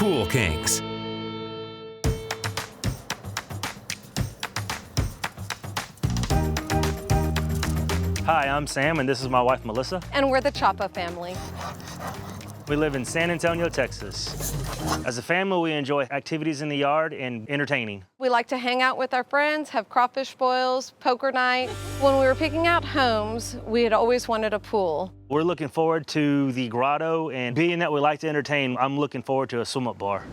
pool kinks. Hi, I'm Sam, and this is my wife, Melissa. And we're the Chapa family. We live in San Antonio, Texas. As a family, we enjoy activities in the yard and entertaining. We like to hang out with our friends, have crawfish boils, poker night. When we were picking out homes, we had always wanted a pool. We're looking forward to the grotto, and being that we like to entertain, I'm looking forward to a swim-up bar.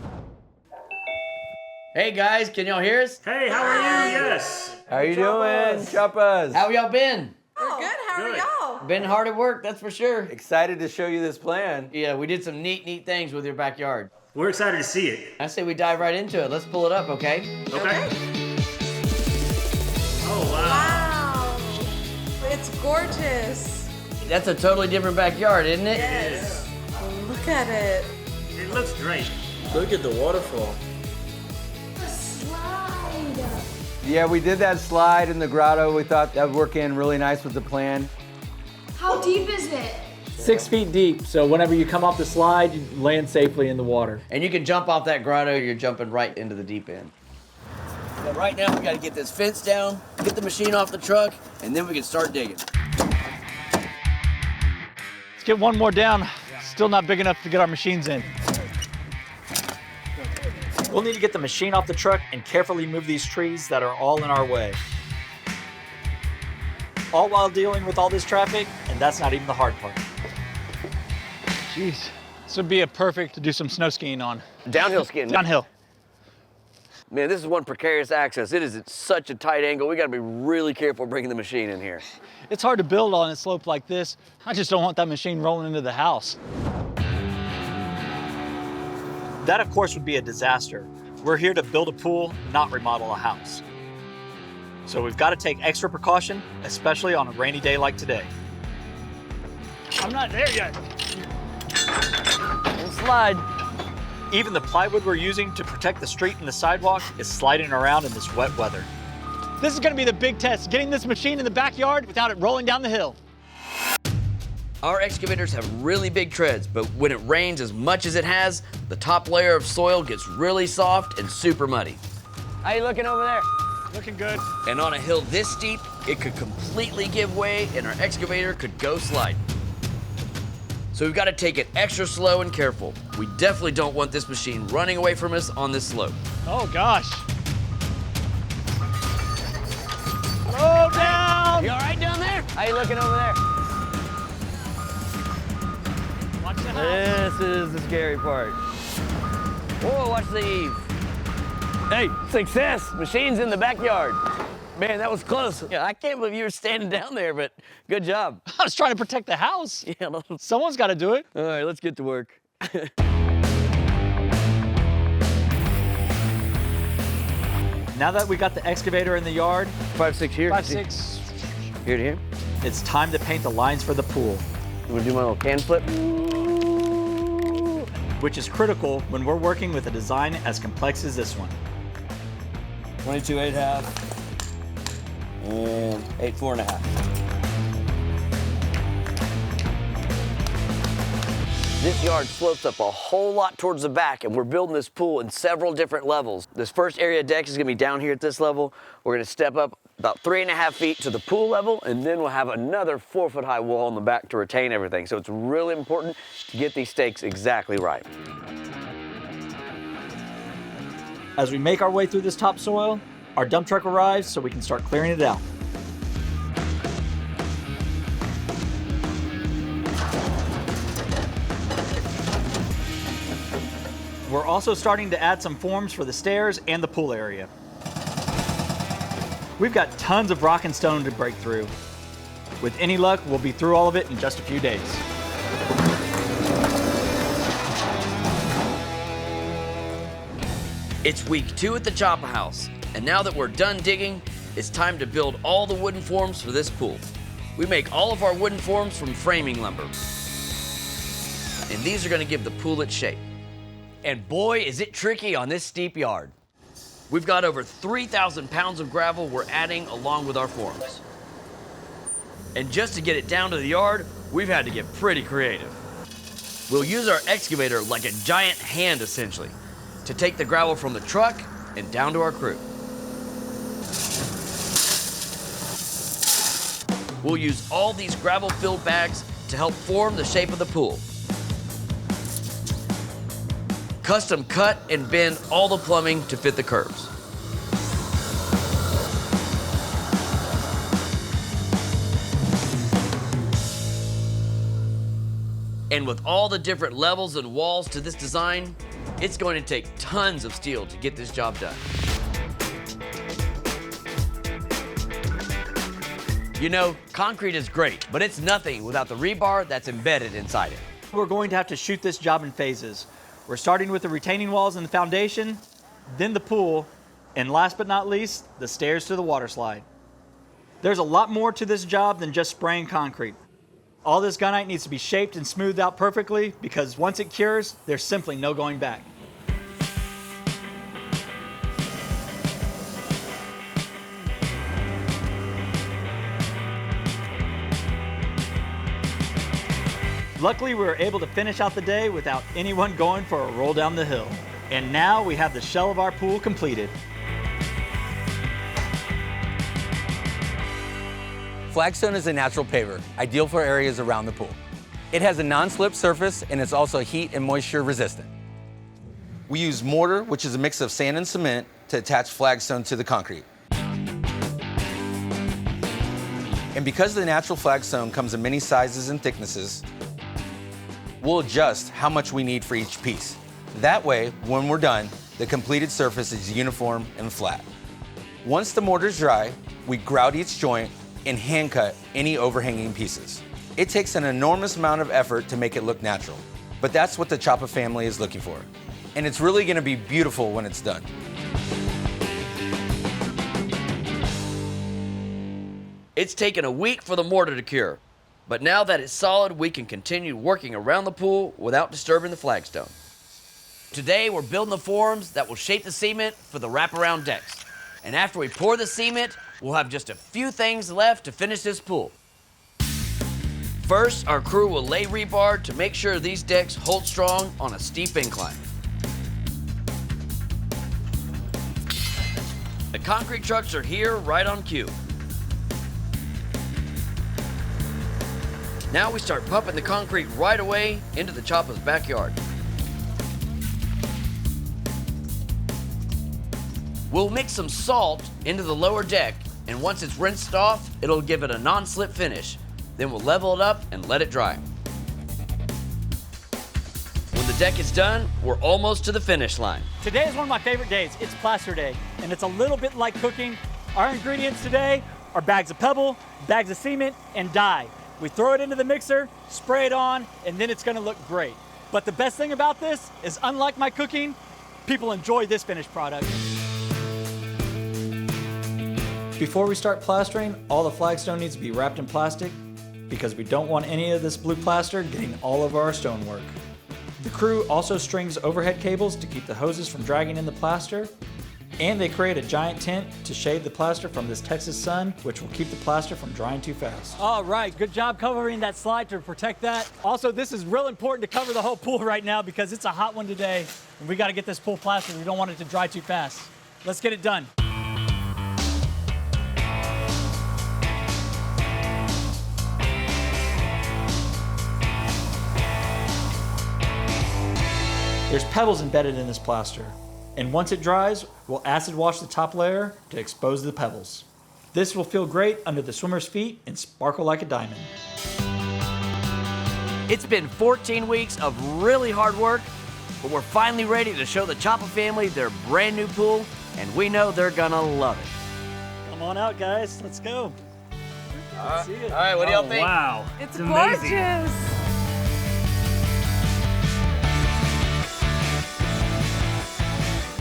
Hey guys, can y'all hear us? Hey, how are you? Yes. How you doing, Choppas? How y'all been? We're good, how are y'all? Been hard at work, that's for sure. Excited to show you this plan. Yeah, we did some neat things with your backyard. We're excited to see it. I say we dive right into it. Let's pull it up, okay? Okay. Oh, wow. Wow, it's gorgeous. That's a totally different backyard, isn't it? Yes. Look at it. It looks great. Look at the waterfall. A slide. Yeah, we did that slide in the grotto. We thought that would work in really nice with the plan. How deep is it? 6 feet deep, so whenever you come off the slide, you land safely in the water. And you can jump off that grotto, you're jumping right into the deep end. But right now, we gotta get this fence down, get the machine off the truck, and then we can start digging. Let's get one more down. Still not big enough to get our machines in. We'll need to get the machine off the truck and carefully move these trees that are all in our way. All while dealing with all this traffic, and that's not even the hard part. Jeez, this would be a perfect to do some snow skiing on. Downhill skiing. Downhill. Man, this is one precarious access. It is at such a tight angle. We gotta be really careful bringing the machine in here. It's hard to build on a slope like this. I just don't want that machine rolling into the house. That, of course, would be a disaster. We're here to build a pool, not remodel a house. So we've got to take extra precaution, especially on a rainy day like today. I'm not there yet. And slide. Even the plywood we're using to protect the street and the sidewalk is sliding around in this wet weather. This is going to be the big test, getting this machine in the backyard without it rolling down the hill. Our excavators have really big treads, but when it rains as much as it has, the top layer of soil gets really soft and super muddy. How you looking over there? Looking good. And on a hill this steep, it could completely give way and our excavator could go sliding. So we've got to take it extra slow and careful. We definitely don't want this machine running away from us on this slope. Oh gosh. Slow down! You all right down there? How you looking over there? Watch the house. This is the scary part. Whoa, watch the eave. Hey, success! Machine's in the backyard. Man, that was close. Yeah, I can't believe you were standing down there, but good job. I was trying to protect the house. Yeah. Someone's got to do it. All right, let's get to work. Now that we got the excavator in the yard, 5, 6 here. 5, 6, Here to here. it's time to paint the lines for the pool, You wanna do my little can flip? which is critical when we're working with a design as complex as this one. 22, 8.5. And 8, 4.5. This yard slopes up a whole lot towards the back, and we're building this pool in several different levels. This first area deck is gonna be down here at this level. We're gonna step up about 3.5 feet to the pool level, and then we'll have another 4-foot high wall in the back to retain everything. So it's really important to get these stakes exactly right. As we make our way through this topsoil, our dump truck arrives so we can start clearing it out. We're also starting to add some forms for the stairs and the pool area. We've got tons of rock and stone to break through. With any luck, we'll be through all of it in just a few days. It's week 2 at the Choppa House, and now that we're done digging, it's time to build all the wooden forms for this pool. We make all of our wooden forms from framing lumber. And these are gonna give the pool its shape. And boy, is it tricky on this steep yard. We've got over 3,000 pounds of gravel we're adding along with our forms. And just to get it down to the yard, we've had to get pretty creative. We'll use our excavator like a giant hand, essentially, to take the gravel from the truck and down to our crew. We'll use all these gravel-filled bags to help form the shape of the pool. Custom cut and bend all the plumbing to fit the curves. And with all the different levels and walls to this design, it's going to take tons of steel to get this job done. You know, concrete is great, but it's nothing without the rebar that's embedded inside it. We're going to have to shoot this job in phases. We're starting with the retaining walls and the foundation, then the pool, and last but not least, the stairs to the water slide. There's a lot more to this job than just spraying concrete. All this gunite needs to be shaped and smoothed out perfectly because once it cures, there's simply no going back. Luckily, we were able to finish out the day without anyone going for a roll down the hill. And now we have the shell of our pool completed. Flagstone is a natural paver, ideal for areas around the pool. It has a non-slip surface and it's also heat and moisture resistant. We use mortar, which is a mix of sand and cement, to attach flagstone to the concrete. And because the natural flagstone comes in many sizes and thicknesses, we'll adjust how much we need for each piece. That way, when we're done, the completed surface is uniform and flat. Once the mortar's dry, we grout each joint and hand cut any overhanging pieces. It takes an enormous amount of effort to make it look natural, but that's what the Chapa family is looking for. And it's really gonna be beautiful when it's done. It's taken a week for the mortar to cure, but now that it's solid, we can continue working around the pool without disturbing the flagstone. Today, we're building the forms that will shape the cement for the wraparound decks. And after we pour the cement, we'll have just a few things left to finish this pool. First, our crew will lay rebar to make sure these decks hold strong on a steep incline. The concrete trucks are here right on cue. Now we start pumping the concrete right away into the Chapa's backyard. We'll mix some salt into the lower deck, and once it's rinsed off, it'll give it a non-slip finish. Then we'll level it up and let it dry. When the deck is done, we're almost to the finish line. Today is one of my favorite days. It's plaster day, and it's a little bit like cooking. Our ingredients today are bags of pebble, bags of cement, and dye. We throw it into the mixer, spray it on, and then it's gonna look great. But the best thing about this is, unlike my cooking, people enjoy this finished product. Before we start plastering, all the flagstone needs to be wrapped in plastic because we don't want any of this blue plaster getting all over our stonework. The crew also strings overhead cables to keep the hoses from dragging in the plaster, and they create a giant tent to shade the plaster from this Texas sun, which will keep the plaster from drying too fast. All right, good job covering that slide to protect that. Also, this is real important to cover the whole pool right now because it's a hot one today, and we gotta get this pool plastered. We don't want it to dry too fast. Let's get it done. There's pebbles embedded in this plaster, and once it dries, we'll acid wash the top layer to expose the pebbles. This will feel great under the swimmer's feet and sparkle like a diamond. It's been 14 weeks of really hard work, but we're finally ready to show the Chapa family their brand new pool, and we know they're gonna love it. Come on out, guys. Let's go. Let's see it. All right, what do y'all think? Wow. It's amazing. gorgeous.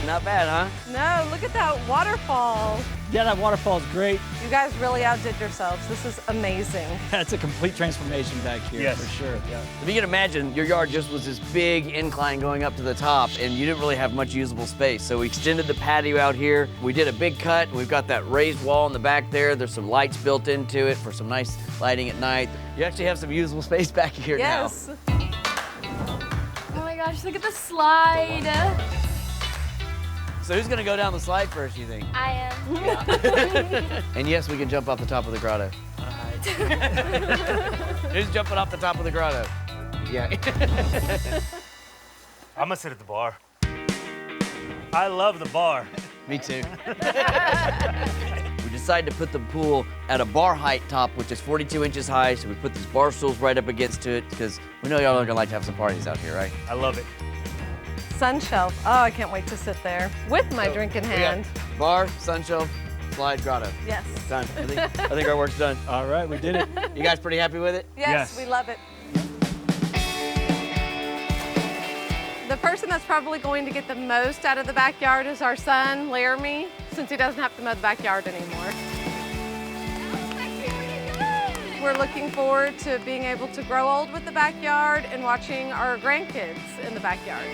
Not bad, huh? No, look at that waterfall. Yeah, that waterfall is great. You guys really outdid yourselves. This is amazing. That's a complete transformation back here, Yes. for sure. Yeah. If you can imagine, your yard just was this big incline going up to the top, and you didn't really have much usable space. So we extended the patio out here. We did a big cut. We've got that raised wall in the back there. There's some lights built into it for some nice lighting at night. You actually have some usable space back here now. Yes. gosh, look at the slide. So who's gonna go down the slide first, you think? I am. And yes, we can jump off the top of the grotto. Who's jumping off the top of the grotto? Yeah. I'm gonna sit at the bar. I love the bar. Me too. We decided to put the pool at a bar height top, which is 42 inches high, so we put these bar stools right up against it, because we know y'all are gonna like to have some parties out here, right? I love it. Sun shelf. Oh, I can't wait to sit there with my drink in We got hand. bar, sun shelf, slide, grotto. Yes. Done. I think our work's done. All right, we did it. You guys pretty happy with it? Yes, Yes. we love it. The person that's probably going to get the most out of the backyard is our son, Laramie, since he doesn't have to mow the backyard anymore. We're looking forward to being able to grow old with the backyard and watching our grandkids in the backyard.